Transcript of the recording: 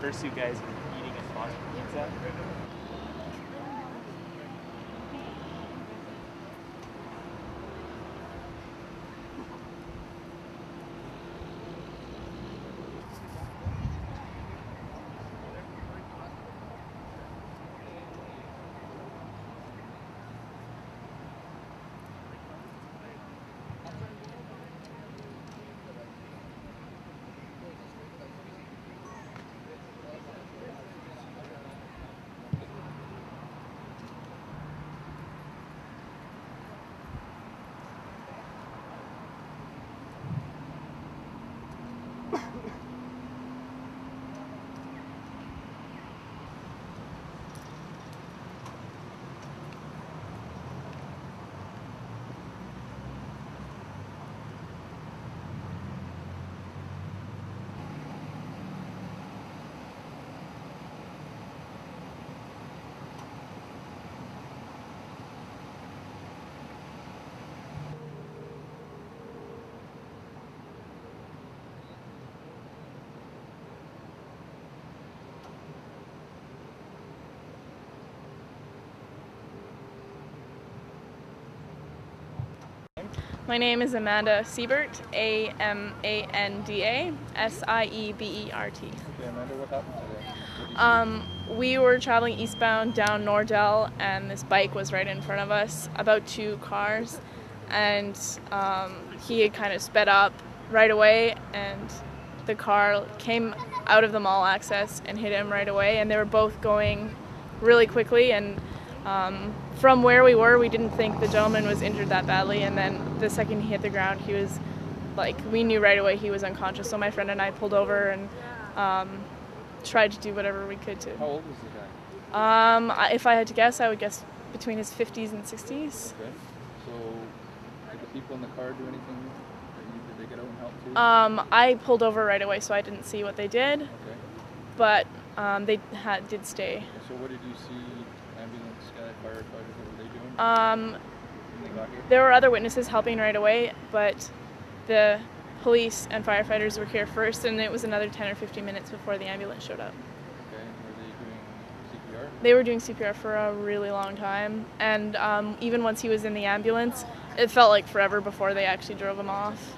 first two guys were eating a Fox pizza. My name is Amanda Siebert, Amanda Siebert. Okay, Amanda, what happened today? We were traveling eastbound down Nordel, and this bike was right in front of us, about 2 cars, and he had kind of sped up right away, and the car came out of the mall access and hit him right away, and they were both going really quickly, and from where we were, we didn't think the gentleman was injured that badly, and then the second he hit the ground, he was like, we knew right away he was unconscious, so my friend and I pulled over and tried to do whatever we could to. How old was the guy? If I had to guess, I would guess between his 50s and 60s. Okay. So, did the people in the car do anything? Did they get out and help too? I pulled over right away, so I didn't see what they did. Okay. But they did stay. So what did you see? Ambulance guy, firefighters, what were they doing? When they got here? There were other witnesses helping right away, but the police and firefighters were here first, and it was another 10 or 15 minutes before the ambulance showed up. Okay. Were they doing CPR? They were doing CPR for a really long time, and even once he was in the ambulance, it felt like forever before they actually drove him off.